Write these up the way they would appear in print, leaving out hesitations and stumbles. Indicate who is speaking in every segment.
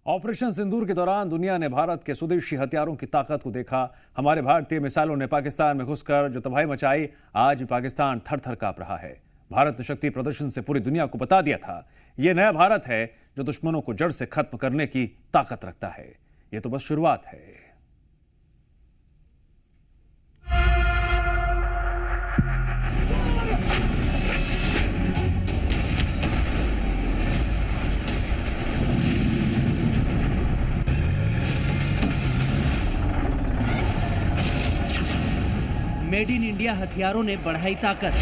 Speaker 1: Operation सिंदूर के दौरान दुनिया ने भारत के स्वदेशी हथियारों की ताकत को देखा। हमारे भारतीय मिसाइलों ने पाकिस्तान में घुसकर जो तबाही मचाई, आज भी पाकिस्तान थर थर कांप रहा है। भारत शक्ति प्रदर्शन से पूरी दुनिया को बता दिया था, यह नया भारत है जो दुश्मनों को जड़ से खत्म करने की ताकत रखता है। यह तो बस शुरुआत है।
Speaker 2: मेड इन इंडिया हथियारों ने बढ़ाई ताकत।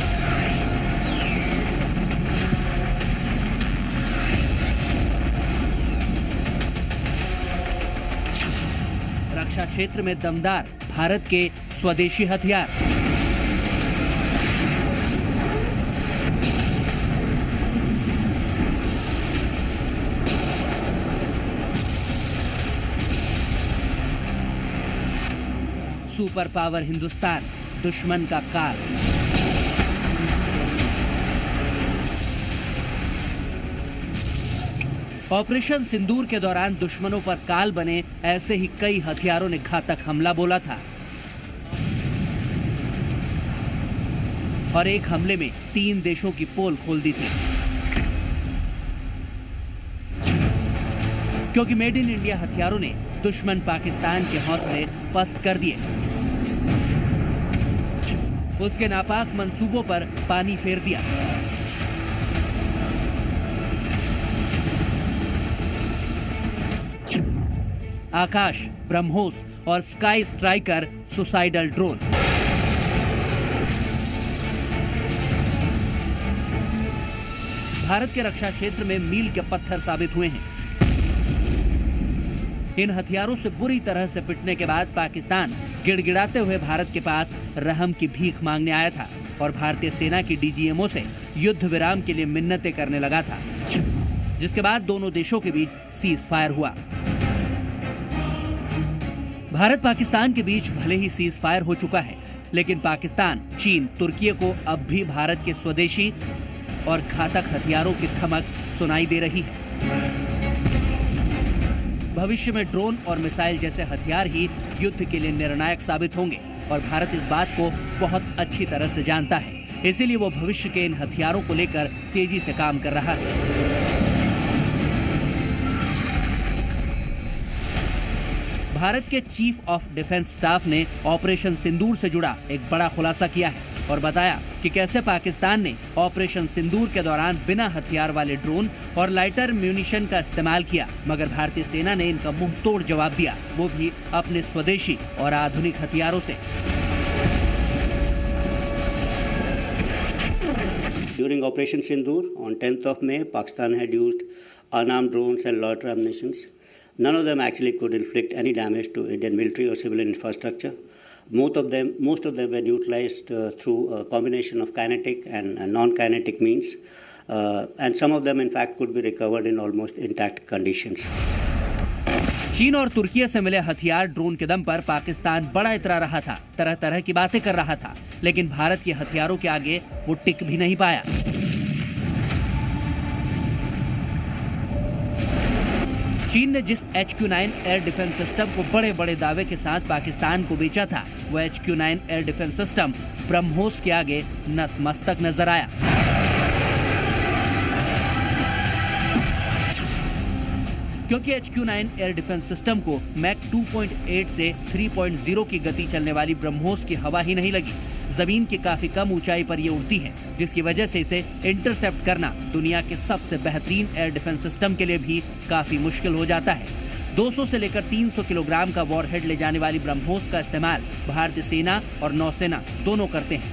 Speaker 2: रक्षा क्षेत्र में दमदार भारत के स्वदेशी हथियार। सुपर पावर हिंदुस्तान, दुश्मन का काल। ऑपरेशन सिंदूर के दौरान दुश्मनों पर काल बने ऐसे ही कई हथियारों ने घातक हमला बोला था और एक हमले में 3 देशों की पोल खोल दी थी, क्योंकि मेड इन इंडिया हथियारों ने दुश्मन पाकिस्तान के हौसले पस्त कर दिए, उसके नापाक मंसूबों पर पानी फेर दिया। आकाश, ब्रह्मोस और sky striker suicidal drone. Bharat के रक्षा क्षेत्र में मील के पत्थर साबित हुए हैं। इन हथियारों से बुरी तरह से पिटने के बाद पाकिस्तान गिड़गिड़ाते हुए भारत के पास रहम की भीख मांगने आया था और भारतीय सेना की डीजीएमओ से युद्ध विराम के लिए मिन्नतें करने लगा था, जिसके बाद दोनों देशों के बीच सीज फायर हुआ। भारत पाकिस्तान के बीच भले ही सीज फायर हो चुका है, लेकिन पाकिस्तान, चीन, तुर्की को अब भी भारत के स्वदेशी और घातक हथियारों की धमक सुनाई दे रही है। भविष्य में ड्रोन और मिसाइल जैसे हथियार ही युद्ध के लिए निर्णायक साबित होंगे और भारत इस बात को बहुत अच्छी तरह से जानता है। इसीलिए वो भविष्य के इन हथियारों को लेकर तेजी से काम कर रहा है। भारत के चीफ ऑफ डिफेंस स्टाफ ने ऑपरेशन सिंदूर से जुड़ा एक बड़ा खुलासा किया है और बताया कि कैसे पाकिस्तान ने ऑपरेशन सिंदूर के दौरान बिना हथियार वाले ड्रोन और लाइटर म्यूनिशन का इस्तेमाल किया, मगर भारतीय सेना ने इनका मुंह तोड़ जवाब दिया, वो भी अपने स्वदेशी और आधुनिक हथियारों से।
Speaker 3: During Operation Sindoor on 10th of May, Pakistan had used unarmed drones and loiter ammunitions. None of them actually could inflict any damage to Indian military or civilian infrastructure. Most of them were utilized through a combination of kinetic and non-kinetic means, and some of them, in fact, could be recovered in almost intact conditions.
Speaker 2: चीन और तुर्की से मिले हथियार drone के दम पर पाकिस्तान बड़ा इतरा रहा था, तरह तरह की बातें कर रहा था, लेकिन भारत के हथियारों के आगे वो टिक भी नहीं पाया। चीन ने जिस HQ-9 एयर डिफेंस सिस्टम को बड़े बड़े दावे के साथ पाकिस्तान को बेचा था, वो HQ-9 air defence system BrahMos के आगे नतमस्तक नजर आया। क्योंकि HQ-9 एयर डिफेंस सिस्टम को मैक 2.8 से 3.0 की गति चलने वाली ब्रह्मोस की हवा ही नहीं लगी। जमीन की काफी कम ऊंचाई पर ये उड़ती है, जिसकी वजह से इसे इंटरसेप्ट करना दुनिया के सबसे बेहतरीन एयर डिफेंस सिस्टम के लिए भी काफी मुश्किल हो जाता है। 200 से लेकर 300 किलोग्राम का वॉरहेड ले जाने वाली ब्रह्मोस का इस्तेमाल भारतीय सेना और नौसेना दोनों करते हैं,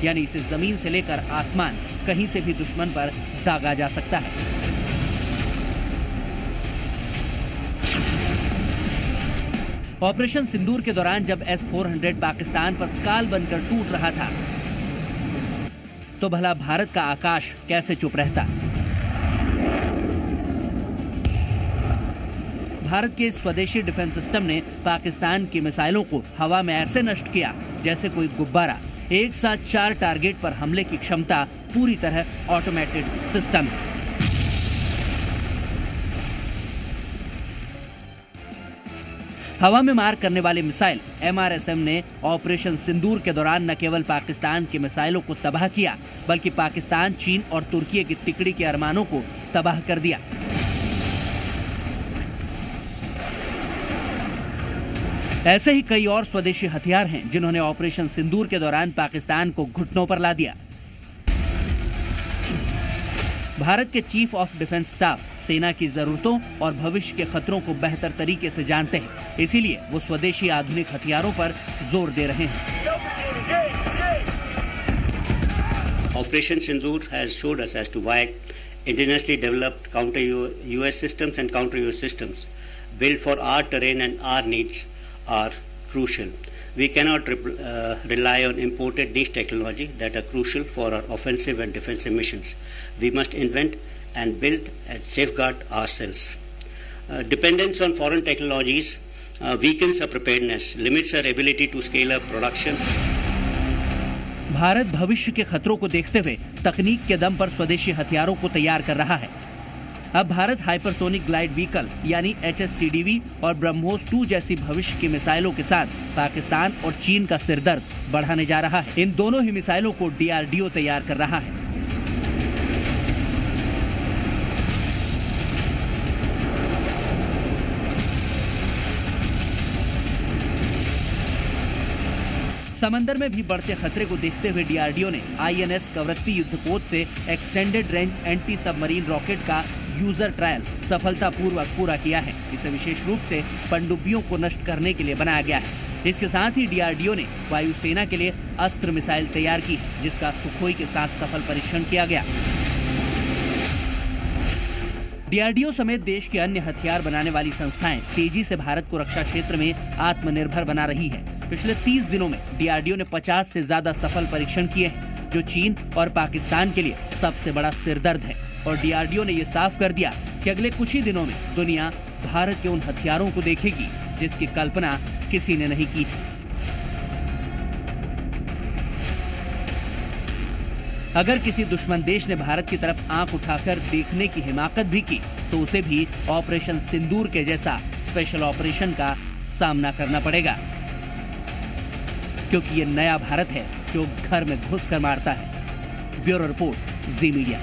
Speaker 2: यानी इसे जमीन से लेकर आसमान कहीं से भी दुश्मन पर दागा जा सकता है। ऑपरेशन सिंदूर के दौरान जब S-400 पाकिस्तान पर काल बनकर टूट रहा था, तो भला भारत का आकाश कैसे चुप रहता। भारत के स्वदेशी डिफेंस सिस्टम ने पाकिस्तान की मिसाइलों को हवा में ऐसे नष्ट किया जैसे कोई गुब्बारा। एक साथ 4 टारगेट पर हमले की क्षमता पूरी तरह ऑटोमेटेड सिस्टम है। हवा में मार करने वाले मिसाइल MRSM ने ऑपरेशन सिंदूर के दौरान न केवल पाकिस्तान के मिसाइलों को तबाह किया, बल्कि पाकिस्तान, चीन और तुर्की की तिकड़ी के अरमानों को तबाह कर दिया। ऐसे ही कई और स्वदेशी हथियार हैं जिन्होंने ऑपरेशन सिंदूर के दौरान पाकिस्तान को घुटनों पर ला दिया। भारत के चीफ ऑफ डिफेंस स्टाफ सेना की जरूरतों और भविष्य के खतरों को बेहतर तरीके से जानते हैं, इसीलिए वो स्वदेशी आधुनिक हथियारों पर जोर दे रहे हैं।
Speaker 3: Operation Sindoor has showed us as to why indigenously developed counter-US systems and counter-US systems built for our terrain and our needs are crucial. We cannot rely on imported niche technology that are crucial for our offensive and defensive missions. We must invent and build and safeguard ourselves. Dependence on foreign technologies weakens our preparedness, limits our ability to scale up production.
Speaker 2: Bharat भविष्य के खतरों को देखते हुए तकनीक के दम पर स्वदेशी हथियारों को तैयार कर रहा है। अब भारत हाइपरसोनिक ग्लाइड व्हीकल यानी HSTDV और ब्रह्मोस 2 जैसी भविष्य की मिसाइलों के साथ पाकिस्तान और चीन का सिरदर्द बढ़ाने जा रहा है। इन दोनों ही मिसाइलों को DRDO तैयार कर रहा है। समंदर में भी बढ़ते खतरे को देखते हुए DRDO ने INS कवरत्ती युद्धपोत से extended range anti submarine rocket का यूजर ट्रायल सफलतापूर्वक पूरा किया है। इसे विशेष रूप से पनडुब्बियों को नष्ट करने के लिए बनाया गया है। इसके साथ ही DRDO ने वायुसेना के लिए अस्त्र मिसाइल तैयार की है, जिसका सुखोई के साथ सफल परीक्षण किया गया। DRDO समेत देश के अन्य हथियार बनाने वाली संस्थाएं तेजी से भारत को रक्षा क्षेत्र में आत्मनिर्भर बना रही है। पिछले 30 दिनों में DRDO ने 50 से ज्यादा सफल परीक्षण किए हैं, जो चीन और पाकिस्तान के लिए सबसे बड़ा सिरदर्द है। और DRDO ने ये साफ कर दिया कि अगले कुछ ही दिनों में दुनिया भारत के उन हथियारों को देखेगी जिसकी कल्पना किसी ने नहीं की थी। अगर किसी दुश्मन देश ने भारत की तरफ आंख उठाकर देखने की हिमाकत भी की, तो उसे भी ऑपरेशन सिंदूर के जैसा स्पेशल ऑपरेशन का सामना करना पड़ेगा, क्योंकि ये नया भारत है जो घर में घुसकर मारता है। ब्यूरो रिपोर्ट, जी मीडिया।